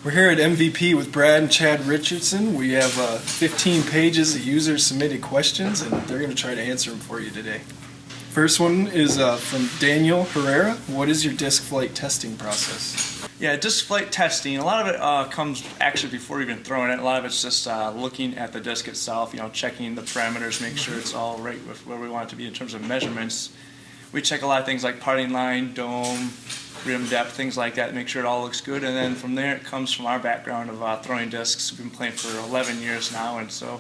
We're here at MVP with Brad and Chad Richardson. We have 15 pages of user-submitted questions, and they're going to try to answer them for you today. First one is from Daniel Herrera. What is your disk flight testing process? Yeah, disk flight testing, a lot of it comes actually before even throwing it. A lot of it's just looking at the disk itself, checking the parameters, make sure it's all right with where we want it to be in terms of measurements. We check a lot of things like parting line, dome, rim depth, things like that, make sure it all looks good. And then from there, it comes from our background of throwing disks. We've been playing for 11 years now, and so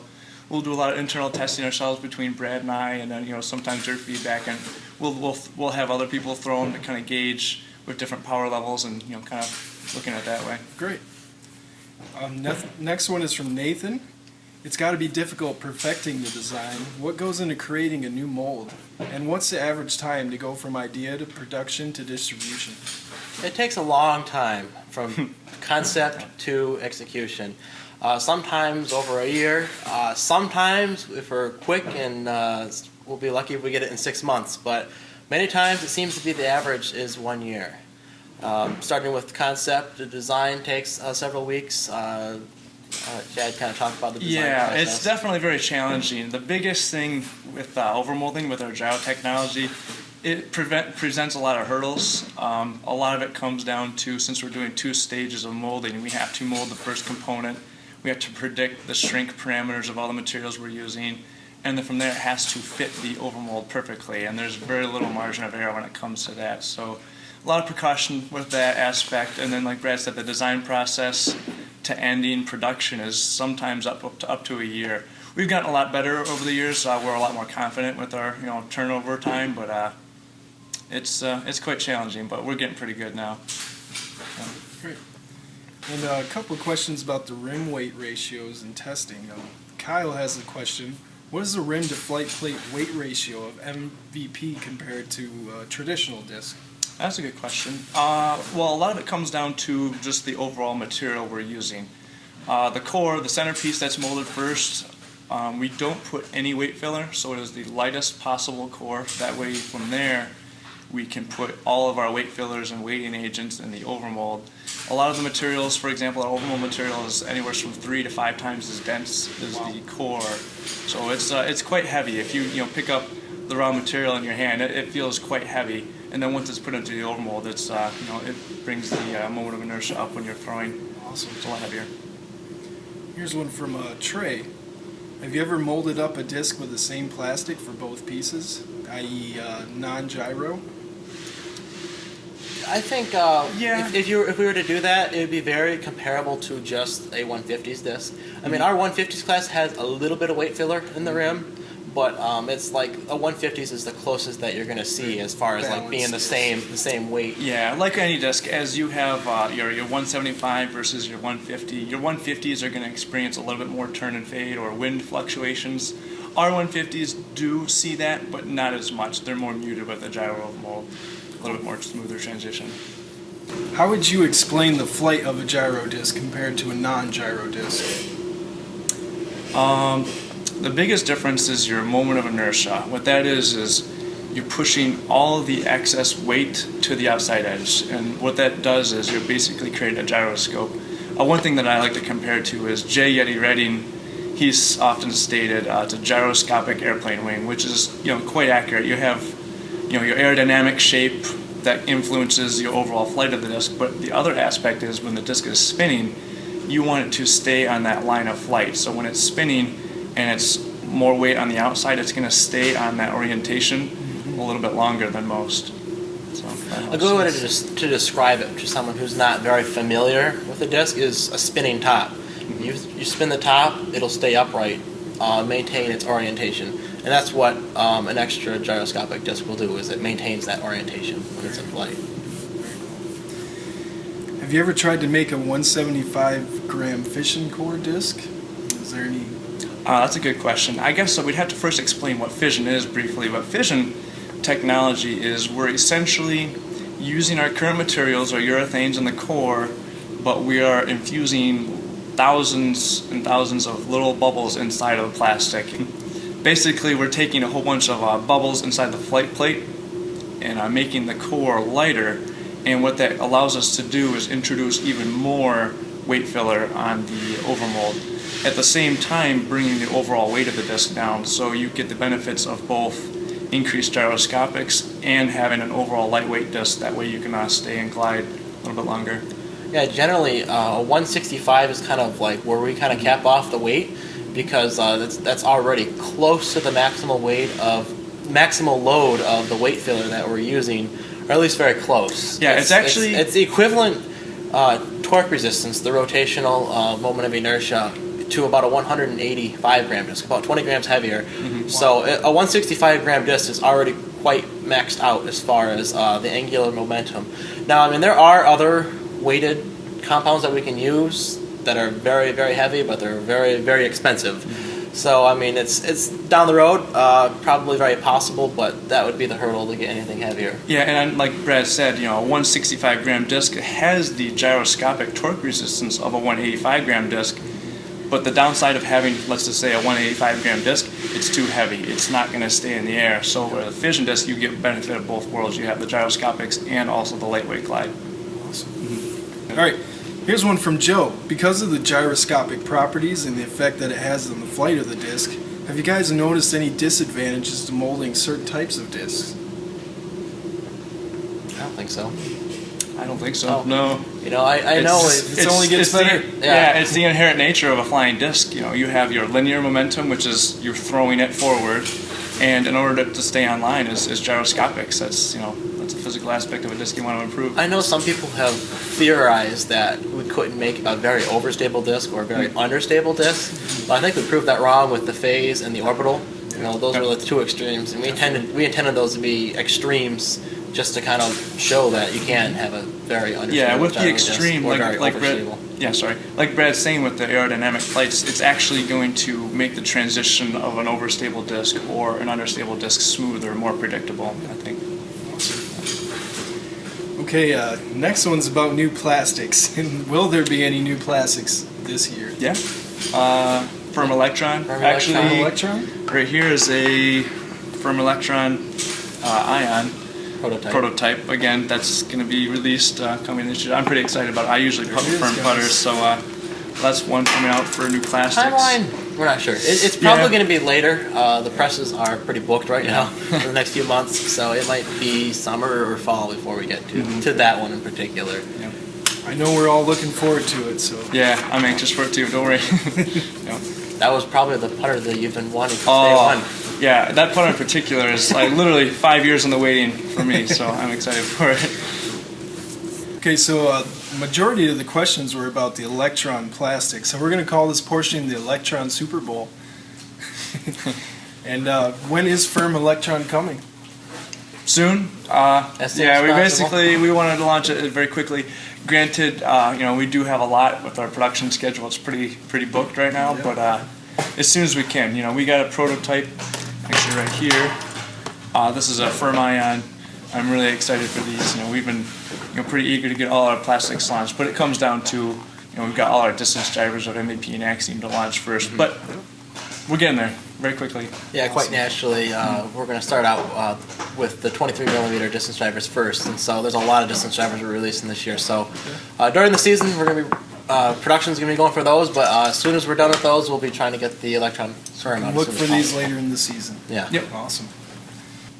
we'll do a lot of internal testing ourselves between Brad and I, and then sometimes their feedback, and we'll have other people throw them to kind of gauge with different power levels, and kind of looking at it that way. Great. Next one is from Nathan. It's got to be difficult perfecting the design. What goes into creating a new mold? And what's the average time to go from idea to production to distribution? It takes a long time from concept to execution. Sometimes over a year. Sometimes if we're quick, and we'll be lucky if we get it in 6 months. But many times it seems to be the average is 1 year. Starting with concept, the design takes several weeks. Chad kind of talked about the design process. It's definitely very challenging. The biggest thing with overmolding with our gyro technology, it presents a lot of hurdles. A lot of it comes down to, since we're doing 2 stages of molding, we have to mold the first component. We have to predict the shrink parameters of all the materials we're using, and then from there it has to fit the overmold perfectly, and there's very little margin of error when it comes to that. So a lot of precaution with that aspect, and then like Brad said, the design process to ending production is sometimes up to a year. We've gotten a lot better over the years. We're a lot more confident with our turnover time, but it's quite challenging. But we're getting pretty good now. Great. And a couple of questions about the rim weight ratios and testing. Kyle has a question. What is the rim to flight plate weight ratio of MVP compared to traditional disc? That's a good question. Well, a lot of it comes down to just the overall material we're using. The core, the centerpiece that's molded first, we don't put any weight filler, so it is the lightest possible core. That way, from there, we can put all of our weight fillers and weighting agents in the overmold. A lot of the materials, for example, our overmold material is anywhere from 3 to 5 times as dense as the core. So it's quite heavy. If you pick up the raw material in your hand, it feels quite heavy. And then once it's put into the overmold, it's it brings the moment of inertia up when you're throwing. Awesome. It's a lot heavier. Here's one from Trey. Have you ever molded up a disc with the same plastic for both pieces, i.e. non-gyro? I think if we were to do that, it would be very comparable to just a 150s disc. I mean, our 150s class has a little bit of weight filler in the rim, but it's like a 150s is the closest that you're going to see as far as like being the same weight. Yeah, like any disc, as you have your 175 versus your 150. Your 150s are going to experience a little bit more turn and fade or wind fluctuations. Our 150s do see that, but not as much. They're more muted with the gyro mold, a little bit more smoother transition. How would you explain the flight of a gyro disc compared to a non-gyro disc? The biggest difference is your moment of inertia. What that is you're pushing all of the excess weight to the outside edge, and what that does is you're basically creating a gyroscope. One thing that I like to compare to is J. Yeti Redding. He's often stated it's a gyroscopic airplane wing, which is quite accurate. You have your aerodynamic shape that influences your overall flight of the disc, but the other aspect is when the disc is spinning, you want it to stay on that line of flight. So when it's spinning and it's more weight on the outside, it's going to stay on that orientation a little bit longer than most. So a good way to describe it to someone who's not very familiar with the disc is a spinning top. You spin the top, it'll stay upright, maintain its orientation, and that's what an extra gyroscopic disc will do, is it maintains that orientation when it's in flight. Have you ever tried to make a 175 gram fission core disc? Is there any? That's a good question. I guess so. We'd have to first explain what fission is briefly. But fission technology is we're essentially using our current materials, our urethanes in the core, but we are infusing thousands and thousands of little bubbles inside of the plastic. Basically, we're taking a whole bunch of bubbles inside the flight plate and making the core lighter. And what that allows us to do is introduce even more weight filler on the overmold. At the same time, bringing the overall weight of the disc down, so you get the benefits of both increased gyroscopics and having an overall lightweight disc. That way you can stay and glide a little bit longer. Yeah, generally a 165 is kind of like where we kind of cap off the weight, because that's already close to the maximal load of the weight filler that we're using, or at least very close. Yeah, it's actually it's the equivalent torque resistance, the rotational moment of inertia, to about a 185 gram disc, about 20 grams heavier. So a 165 gram disc is already quite maxed out as far as the angular momentum. Now, I mean, there are other weighted compounds that we can use that are very, very heavy, but they're very, very expensive. So, I mean, it's down the road, probably very possible, but that would be the hurdle to get anything heavier. Yeah, and like Brad said, a 165 gram disc has the gyroscopic torque resistance of a 185 gram disc, but the downside of having, let's just say, a 185 gram disc, it's too heavy. It's not going to stay in the air. So with a fission disc, you get benefit of both worlds. You have the gyroscopics and also the lightweight glide. Awesome. All right. Here's one from Joe. Because of the gyroscopic properties and the effect that it has on the flight of the disc, have you guys noticed any disadvantages to molding certain types of discs? I don't think so. I don't think so. Oh. No. I know It only gets better. Yeah, it's the inherent nature of a flying disc. You have your linear momentum, which is you're throwing it forward, and in order to stay on line is gyroscopics. That's that's a physical aspect of a disc you want to improve. I know some people have theorized that we couldn't make a very overstable disc or a very understable disc, but I think we proved that wrong with the phase and the orbital. Those were the two extremes, and we intended those to be extremes, just to kind of show that you can have a very understable. Yeah, with the gyro extreme, disc, like Brad, like Brad's saying with the aerodynamic flights, it's actually going to make the transition of an overstable disc or an understable disc smoother, more predictable, I think. Okay, next one's about new plastics. Will there be any new plastics this year? Yeah. Firm electron. Actually, electron? right here is a firm electron ion prototype. Again, that's going to be released coming this year. I'm pretty excited about it. I usually put firm putters, so that's one coming out for new plastics. Timeline? We're not sure. It's probably going to be later. The presses are pretty booked right now for the next few months, so it might be summer or fall before we get to that one in particular. Yeah. I know we're all looking forward to it, so. Yeah, I'm anxious for it too, don't worry. That was probably the putter that you've been wanting since day one. Yeah, that putter in particular is like literally 5 years in the waiting for me, so I'm excited for it. Okay, so majority of the questions were about the electron plastic, so we're going to call this portion the Electron Super Bowl. And when is firm electron coming? Soon. We wanted to launch it very quickly. Granted, we do have a lot with our production schedule. It's pretty booked right now, but as soon as we can. We got a prototype actually right here. This is a firm ion. I'm really excited for these. We've been pretty eager to get all our plastics launched, but it comes down to we've got all our distance drivers of MVP and Axiom to launch first, but we're getting there very quickly. Yeah, quite naturally. We're going to start out with the 23 millimeter distance drivers first, and so there's a lot of distance drivers we're releasing this year. So during the season, we're going to be production's going to be going for those, but as soon as we're done with those, we'll be trying to get the electron firm out. Look for these later in the season. Yeah. Yep. Awesome.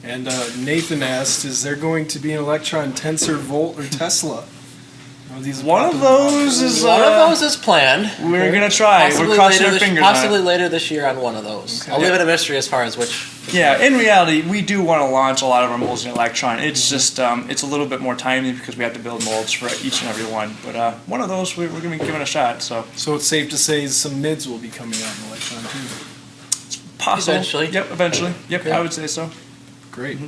And Nathan asked, is there going to be an electron tensor volt or Tesla? One of those is planned. We're going to try. We're crossing our fingers possibly later this year on one of those. Okay. I'll leave it a mystery as far as which. Yeah, in reality, we do want to launch a lot of our molds in electron. It's just it's a little bit more timely because we have to build molds for each and every one. But one of those we're going to be giving a shot. So it's safe to say some mids will be coming out in electron too. It's possible. Eventually. Yep, eventually. Yep, I would say so. Great.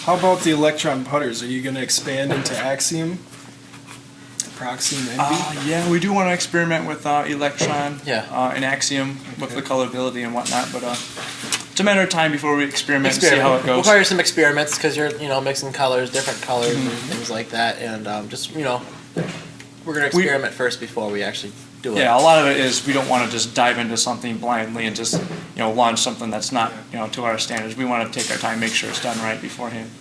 How about the electron putters? Are you going to expand into Axiom? Proxy and Envy? Yeah, we do want to experiment with electron and Axiom with the colorability and whatnot, but it's a matter of time before we experiment and see how it goes. We'll require some experiments because you're mixing colors, different colors and things like that, and we're going to experiment first before we actually do it. Yeah, a lot of it is we don't want to just dive into something blindly and just launch something that's not to our standards. We want to take our time, make sure it's done right beforehand.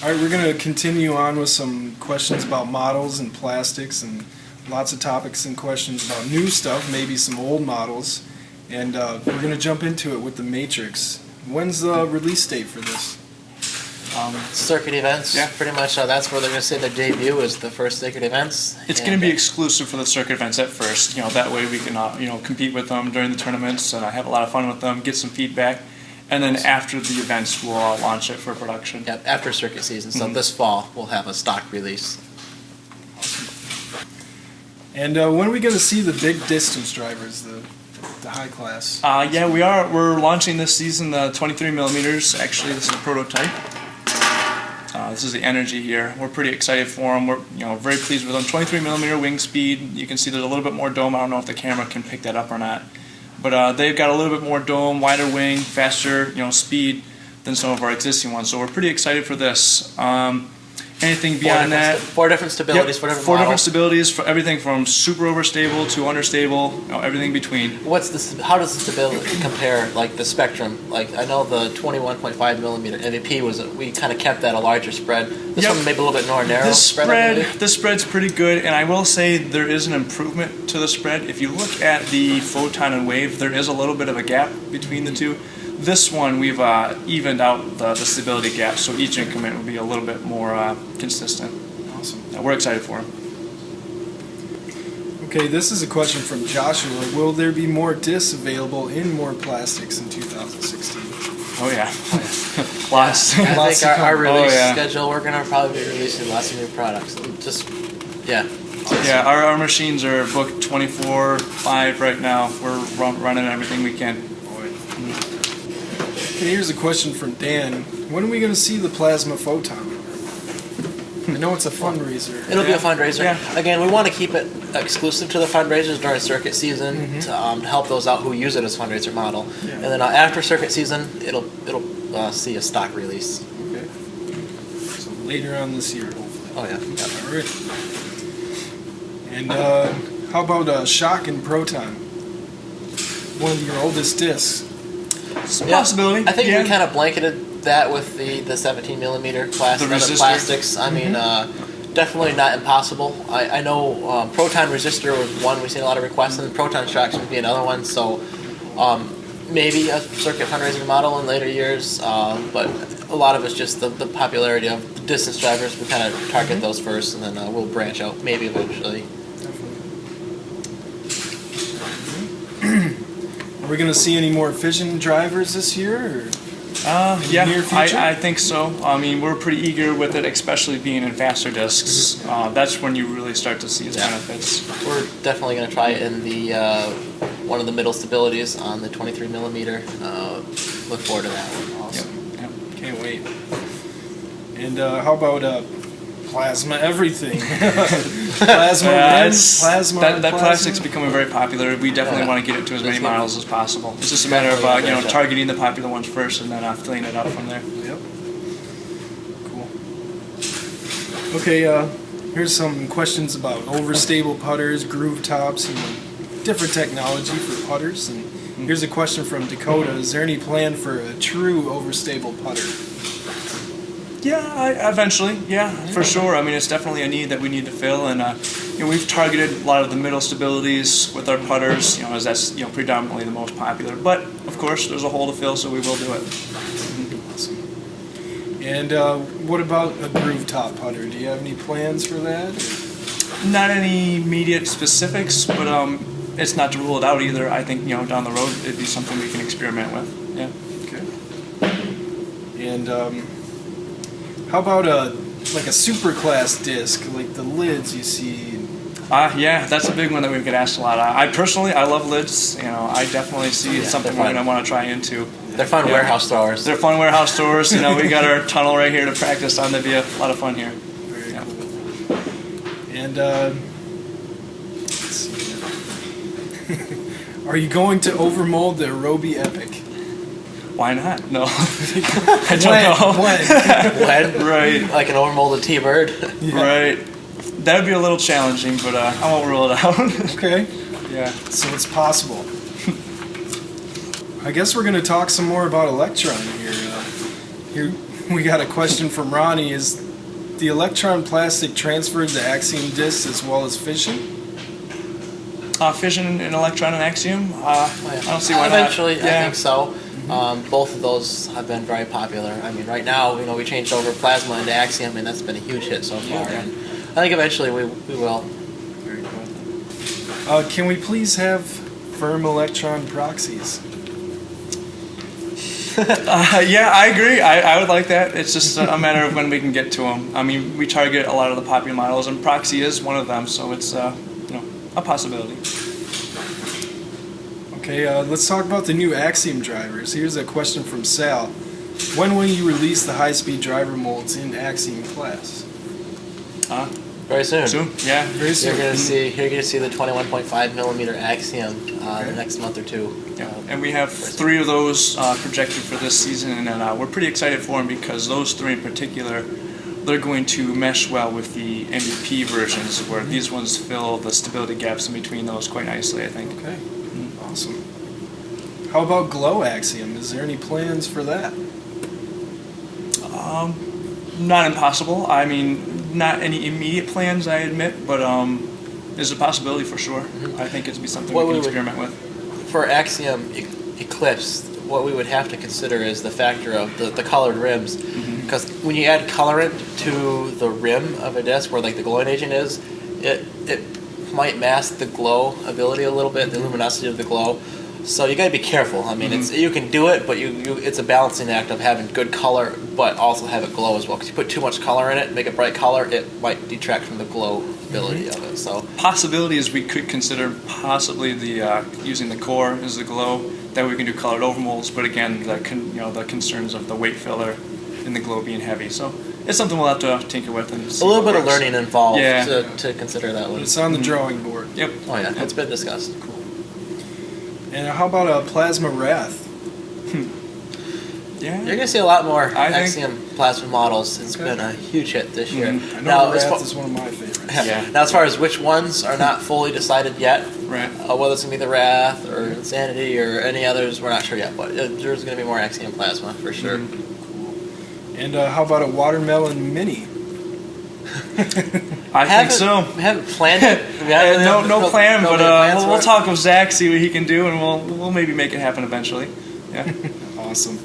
All right, we're going to continue on with some questions about models and plastics and lots of topics and questions about new stuff, maybe some old models. And we're going to jump into it with the Matrix. When's the release date for this? Circuit events, Yeah. pretty much. That's where they're going to say their debut is the first circuit events. It's going to be exclusive for the circuit events at first. That way we can, compete with them during the tournaments and have a lot of fun with them, get some feedback, and then after the events we'll launch it for production. Yep, after circuit season. So this fall we'll have a stock release. And when are we going to see the big distance drivers, the high class? Yeah, we are. We're launching this season the 23 millimeters. Actually, this is a prototype. This is the Energy here. We're pretty excited for them. We're very pleased with them. 23 millimeter wing speed. You can see there's a little bit more dome. I don't know if the camera can pick that up or not, but they've got a little bit more dome, wider wing, faster speed than some of our existing ones. So we're pretty excited for this. Anything beyond that? Four different stabilities, Yep, four different stabilities for everything from super overstable to understable, everything between. How does the stability compare, like the spectrum? Like I know the 21.5 millimeter MVP we kind of kept that a larger spread. This one maybe a little bit more narrow. This spread's pretty good, and I will say there is an improvement to the spread. If you look at the photon and wave, there is a little bit of a gap between the two. This one, we've evened out the stability gap, so each increment will be a little bit more consistent. Awesome. We're excited for them. Okay, this is a question from Joshua. Will there be more discs available in more plastics in 2016? Oh yeah, lots. I Lots think to our come. release Oh, yeah. schedule, we're going to probably be releasing lots of new products. Yeah. Yeah, our machines are booked 24/5 right now. We're running everything we can. Okay, here's a question from Dan. When are we going to see the plasma photon? I know it's a fundraiser. It'll be a fundraiser. Yeah. Again, we want to keep it exclusive to the fundraisers during circuit season to help those out who use it as fundraiser model. Yeah. And then after circuit season, it'll see a stock release. Okay. So later on this year, hopefully. Oh yeah. Yep. All right. And how about shock and proton? One of your oldest discs. It's a possibility. I think yeah. we kind of blanketed that with the 17 millimeter class The and other resistor. plastics. I mean, definitely not impossible. I know proton resistor was one we've seen a lot of requests, and proton shocks would be another one. So maybe a circuit fundraising model in later years, but a lot of it's just the popularity of the distance drivers. We kind of target those first, and then we'll branch out maybe eventually. Are we going to see any more fission drivers this year? Or Yeah, near future? I think so. I mean, we're pretty eager with it, especially being in faster discs. That's when you really start to see its benefits. We're definitely going to try it in the one of the middle stabilities on the 23 millimeter. Look forward to that one. Awesome. Yep. Can't wait. And how about plasma everything? Plasma lens, plasma. That plastic's becoming very popular. We definitely want to get it to as many models as possible. It's just a matter of targeting the popular ones first and then filling it out from there. Yep. Cool. Okay, here's some questions about overstable putters, groove tops, different technology for putters. And here's a question from Dakota. Is there any plan for a true overstable putter? Yeah, eventually, for sure. I mean, it's definitely a need that we need to fill, and we've targeted a lot of the middle stabilities with our putters, as that's predominantly the most popular. But of course, there's a hole to fill, so we will do it. Awesome. And what about a groove top putter? Do you have any plans for that? Not any immediate specifics, but it's not to rule it out either. I think down the road it'd be something we can experiment with. Yeah. Okay. And how about a super class disc, like the lids you see? Yeah, that's a big one that we get asked a lot. I personally love lids. I definitely see it's something we're going to want to try into. They're fun warehouse throwers. They're fun warehouse throwers. We got our tunnel right here to practice on. That'd be a lot of fun here. Very cool. And let's see. Are you going to overmold the Arobi Epic? Why not? No. I don't know. When? Right. Like an overmolded T-bird. Right. That would be a little challenging, but I won't rule it out. Okay. Yeah. So it's possible. I guess we're going to talk some more about electron here. We got a question from Ronnie. Is the electron plastic transferred to Axiom discs as well as fission? Fission and electron and Axiom. I don't see why not. Eventually, I think so. Both of those have been very popular. I mean, right now, we changed over plasma into Axiom, and that's been a huge hit so far. And I think eventually we will. Very cool. Can we please have firm electron proxies? Yeah, I agree. I would like that. It's just a matter of when we can get to them. I mean, we target a lot of the popular models, and proxy is one of them, so it's a possibility. Okay, let's talk about the new Axiom drivers. Here's a question from Sal. When will you release the high-speed driver molds in Axiom class? Very soon. Soon? Yeah. Very soon. You're gonna see the 21.5 millimeter Axiom the next month or two. Yeah. And we have 3 of those projected for this season, and we're pretty excited for them because those 3 in particular, they're going to mesh well with the MVP versions, where these ones fill the stability gaps in between those quite nicely, I think. Okay, awesome. How about glow Axiom? Is there any plans for that? Not impossible. I mean, not any immediate plans, I admit, but there's a possibility for sure. I think it'd be something we can experiment with. For Axiom Eclipse, what we would have to consider is the factor of the colored rims. Because when you add colorant to the rim of a disc where like the glowing agent is, it might mask the glow ability a little bit, the luminosity of the glow. So you gotta be careful. I mean, you can do it, but it's a balancing act of having good color, but also have it glow as well. Because you put too much color in it, make it bright color, it might detract from the glow ability of it. So possibility is we could consider possibly the using the core as the glow. That we can do colored overmolds, but again, the concerns of the weight filler and the glow being heavy. So it's something we'll have to tinker with and see a little what bit of works. learning involved Yeah. to consider that But one. it's on the drawing board. Yep. Oh yeah, it's been discussed. Cool. And how about a plasma wrath? Yeah. You're gonna see a lot more I think- Axiom plasma models. It's been a huge hit this year. I know Now, the as wrath far, is one of my favorites. Yeah. now, as far as which ones are not fully decided yet, Right. whether it's gonna be the Wrath or Insanity or any others, we're not sure yet. But there's gonna be more Axiom plasma for sure. And how about a watermelon mini? I think so. We haven't planned it. We haven't- No plan, but plans for we'll it. talk with Zach, see what he can do, and we'll maybe make it happen eventually. Yeah. Awesome.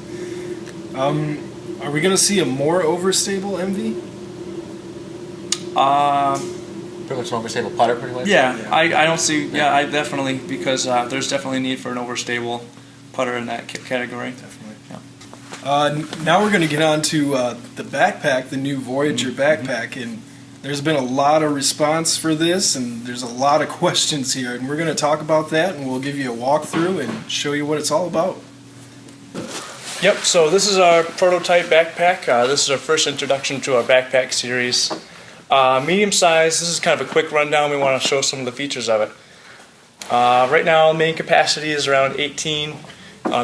Are we going to see a more overstable MV? Pretty much an overstable putter, pretty much. Yeah, Yeah. I don't see. Yeah, I definitely, because there's definitely a need for an overstable putter in that category. Definitely. Now we're going to get on to the backpack, the new Voyager backpack, and there's been a lot of response for this, and there's a lot of questions here, and we're going to talk about that, and we'll give you a walkthrough and show you what it's all about. Yep, so this is our prototype backpack. This is our first introduction to our backpack series. Medium size, this is kind of a quick rundown. We want to show some of the features of it. Right now, main capacity is around 18,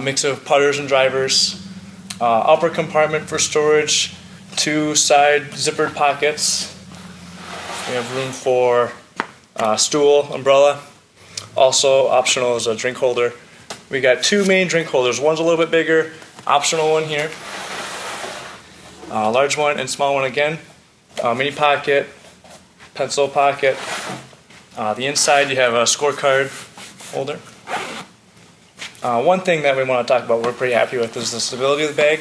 mix of putters and drivers. Upper compartment for storage, 2 side zippered pockets. We have room for stool, umbrella. Also optional is a drink holder. We got 2 main drink holders. One's a little bit bigger, optional one here. Large one and small one again. Mini pocket, pencil pocket. The inside you have a scorecard holder. One thing that we want to talk about we're pretty happy with is the stability of the bag.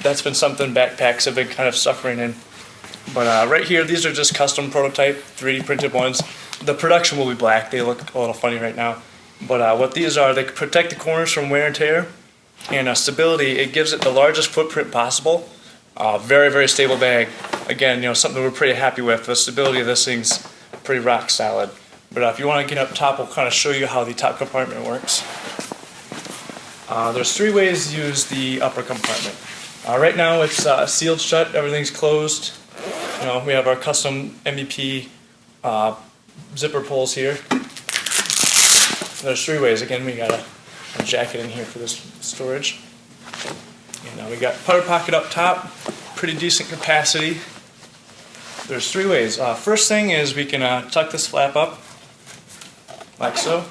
That's been something backpacks have been kind of suffering in. But right here, these are just custom prototype 3D printed ones. The production will be black. They look a little funny right now. But what these are, they protect the corners from wear and tear. And stability, it gives it the largest footprint possible. Very, very stable bag. Again, something we're pretty happy with. The stability of this thing's pretty rock solid. But if you want to get up top, we'll kind of show you how the top compartment works. There's 3 ways to use the upper compartment. Right now it's sealed shut, everything's closed. We have our custom MVP zipper pulls here. There's 3 ways. Again, we got a jacket in here for this storage. And we got putter pocket up top, pretty decent capacity. There's 3 ways. First thing is we can tuck this flap up, like so.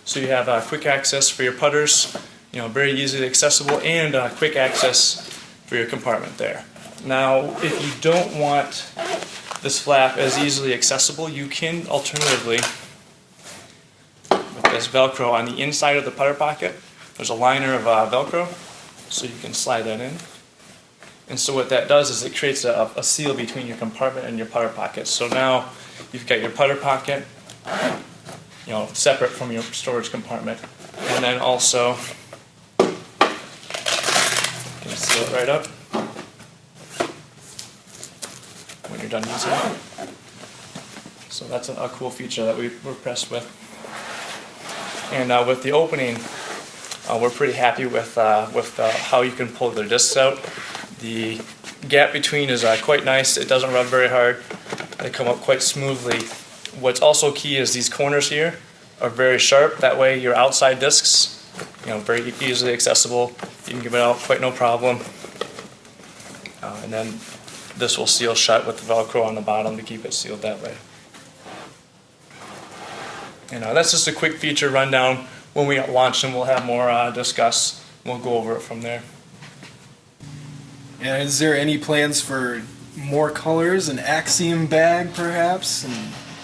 So you have quick access for your putters, very easily accessible, and quick access for your compartment there. Now, if you don't want this flap as easily accessible, you can alternatively, with this Velcro on the inside of the putter pocket, there's a liner of Velcro, so you can slide that in. And so what that does is it creates a seal between your compartment and your putter pocket. So now you've got your putter pocket, separate from your storage compartment, and then also you can seal it right up when you're done using it. So that's a cool feature that we're impressed with. And with the opening, we're pretty happy with how you can pull the discs out. The gap between is quite nice. It doesn't rub very hard. They come up quite smoothly. What's also key is these corners here are very sharp. That way your outside discs, very easily accessible. You can give it out quite no problem. And then this will seal shut with the Velcro on the bottom to keep it sealed that way. And that's just a quick feature rundown. When we launch them, we'll have more discuss. We'll go over it from there. And is there any plans for more colors, an Axiom bag perhaps, and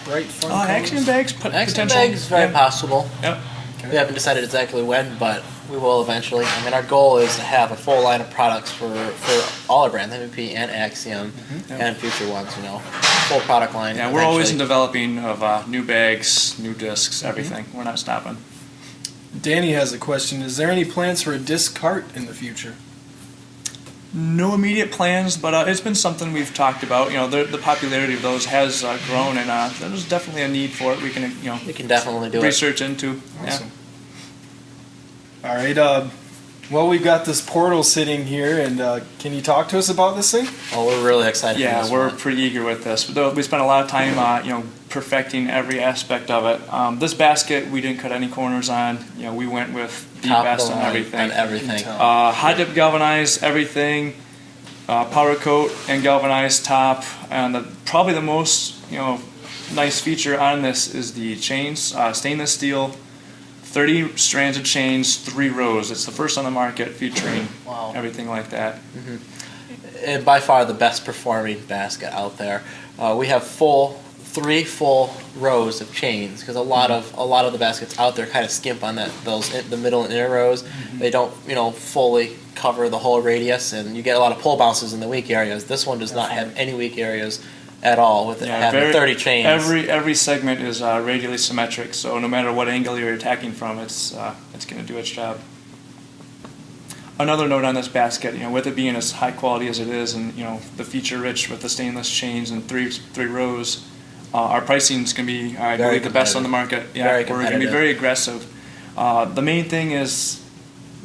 bright fun colors? Axiom bags, Axiom bags, very possible. Yep. Okay. We haven't decided exactly when, but we will eventually. I mean, our goal is to have a full line of products for all our brands, MVP and Axiom, and future ones. Full product line. Yeah, we're always in developing of new bags, new discs, everything. We're not stopping. Danny has a question. Is there any plans for a disc cart in the future? No immediate plans, but it's been something we've talked about. The popularity of those has grown, and there's definitely a need for it. We can definitely do research into. Awesome. Yeah. All right. Well, we've got this portal sitting here, and can you talk to us about this thing? Oh, we're really excited. Yeah, for this we're one. pretty eager with this. We spent a lot of time, perfecting every aspect of it. This basket, we didn't cut any corners on. We went with the Top best of the on line everything. on everything. Hot dip galvanized everything, powder coat and galvanized top, and probably the most nice feature on this is the chains, stainless steel, 30 strands of chains, 3 rows. It's the first on the market featuring everything like that. And by far the best performing basket out there. We have 3 full rows of chains because a lot of the baskets out there kind of skimp on the middle and inner rows. They don't fully cover the whole radius, and you get a lot of pull bounces in the weak areas. This one does not have any weak areas at all with it having 30 chains. Every segment is radially symmetric, so no matter what angle you're attacking from, it's going to do its job. Another note on this basket, with it being as high quality as it is, and the feature rich with the stainless chains and three rows, our pricing is going to be, I believe, the best on the market. Yeah, we're going to be very aggressive. The main thing is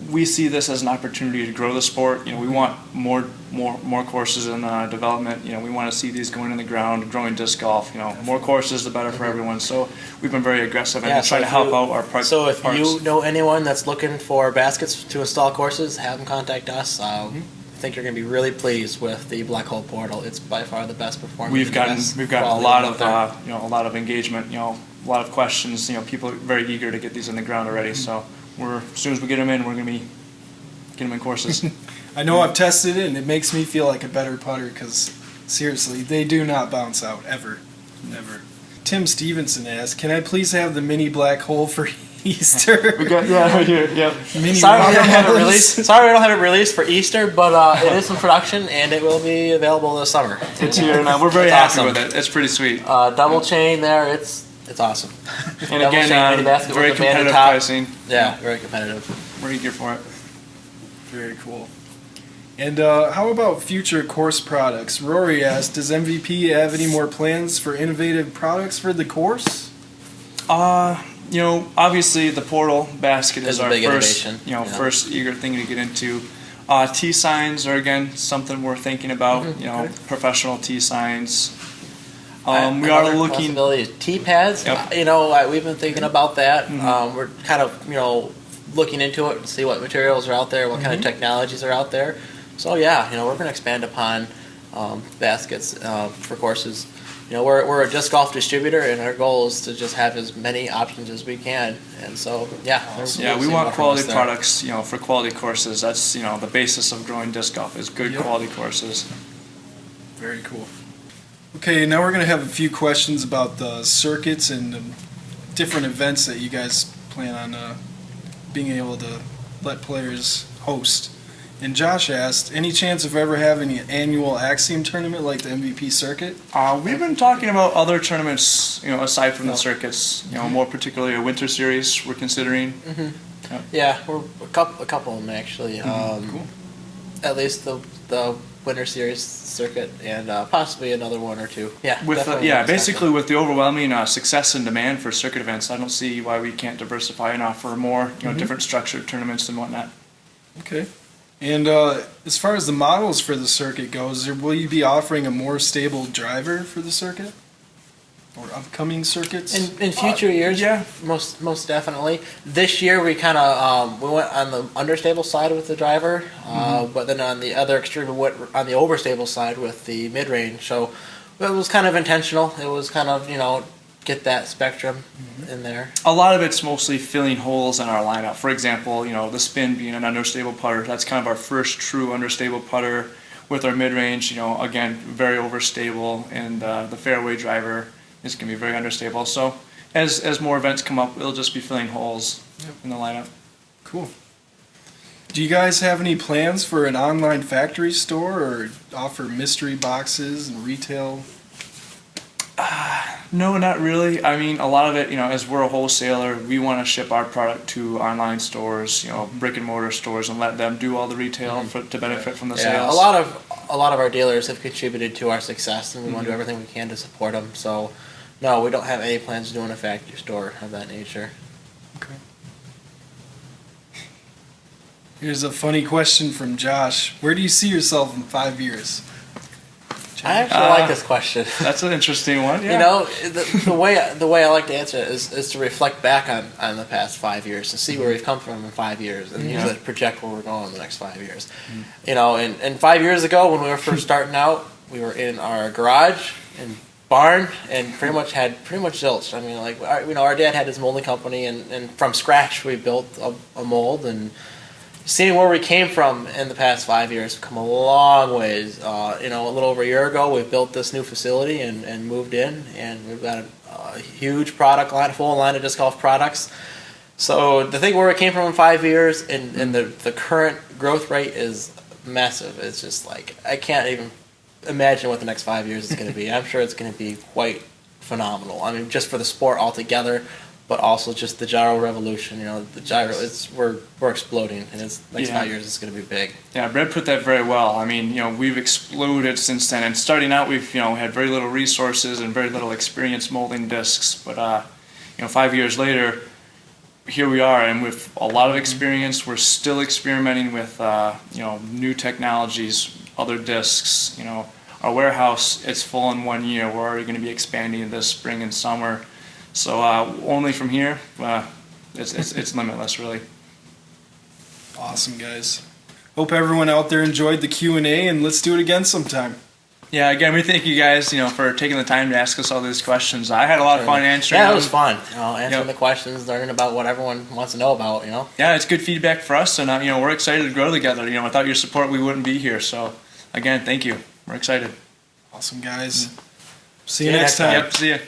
we see this as an opportunity to grow the sport. We want more courses in development. We want to see these going in the ground, growing disc golf. More courses, the better for everyone. So we've been very aggressive and trying to help out our parts. So if you know anyone that's looking for baskets to install courses, have them contact us. I think you're going to be really pleased with the Black Hole Portal. It's by far the best performing. We've gotten a lot of a lot of engagement. A lot of questions. People are very eager to get these in the ground already. So. As soon as we get them in, we're going to be getting them in courses. I know I've tested it, and it makes me feel like a better putter because, seriously, they do not bounce out, ever. Never. Tim Stevenson asks, can I please have the mini black hole for Easter? We got right here, yep. Sorry we don't have it released for Easter, but it is in production, and it will be available this summer. It's here now. We're very happy with it. It's pretty sweet. Double chain there, it's awesome. And again, very competitive pricing. Yeah, very competitive. We're eager for it. Very cool. And how about future course products? Rory asked, does MVP have any more plans for innovative products for the course? Obviously the portal basket is our first, innovation. First eager thing to get into. T signs are again something we're thinking about. Professional T signs. We are looking T-pads. Yep. We've been thinking about that. We're kind of looking into it to see what materials are out there, what kind of technologies are out there. So we're going to expand upon baskets for courses we're a disc golf distributor, and our goal is to just have as many options as we can. And so, we want quality products, for quality courses. That's, the basis of growing disc golf is good quality courses. Very cool. Okay, now we're going to have a few questions about the circuits and different events that you guys plan on being able to let players host. And Josh asked, any chance of ever having an annual Axiom tournament like the MVP circuit? We've been talking about other tournaments, aside from the circuits, more particularly a winter series we're considering. Mm-hmm. Yeah, we're a couple of them actually. Cool. At least the winter series circuit, and possibly another one or two. Yeah, basically with the overwhelming success and demand for circuit events, I don't see why we can't diversify and offer more, different structured tournaments and whatnot. Okay. And as far as the models for the circuit goes, will you be offering a more stable driver for the circuit? Or upcoming circuits? In future years, yeah, most definitely. This year we kind of we went on the understable side with the driver, but then on the other extreme we went on the overstable side with the mid range. So it was kind of intentional. It was kind of get that spectrum in there. A lot of it's mostly filling holes in our lineup. For example, the spin being an understable putter. That's kind of our first true understable putter. With our mid range, again very overstable, and the fairway driver is going to be very understable. So as more events come up, it'll just be filling holes in the lineup. Cool. Do you guys have any plans for an online factory store or offer mystery boxes and retail? No, not really. I mean, a lot of it, as we're a wholesaler, we want to ship our product to online stores, brick and mortar stores, and let them do all the retail to benefit from the sales. A lot of our dealers have contributed to our success, and we want to do everything we can to support them. So, no, we don't have any plans of doing a factory store of that nature. Okay. Here's a funny question from Josh. Where do you see yourself in 5 years? I actually like this question. That's an interesting one. Yeah. The way I like to answer it is to reflect back on the past 5 years and see where we've come from in 5 years, and usually project where we're going in the next 5 years. And 5 years ago when we were first starting out, we were in our garage and barn and pretty much zilch. I mean, our dad had his molding company, and from scratch we built a mold. And seeing where we came from in the past 5 years, we've come a long ways. A little over a year ago, we built this new facility and moved in, and we've got a huge product line, a full line of disc golf products. So the thing where we came from in 5 years, and the current growth rate is massive. It's just like, I can't even imagine what the next 5 years is going to be. I'm sure it's going to be quite phenomenal. I mean, just for the sport altogether, but also just the gyro revolution. The gyro, we're exploding, and next 5 years it's going to be big. Yeah, Brett put that very well. I mean, we've exploded since then. And starting out, we've had very little resources and very little experience molding discs. But 5 years later, here we are, and with a lot of experience, we're still experimenting with new technologies, other discs. Our warehouse, it's full in 1 year. We're already going to be expanding this spring and summer. So only from here, it's limitless, really. Awesome, guys. Hope everyone out there enjoyed the Q&A, and let's do it again sometime. Yeah, again, we thank you guys, for taking the time to ask us all these questions. I had a lot of fun answering them. Yeah, it was fun. Answering the questions, learning about what everyone wants to know about. Yeah, it's good feedback for us, and we're excited to grow together. Without your support, we wouldn't be here. So, again, thank you. We're excited. Awesome, guys. See you next time. Yep, see you.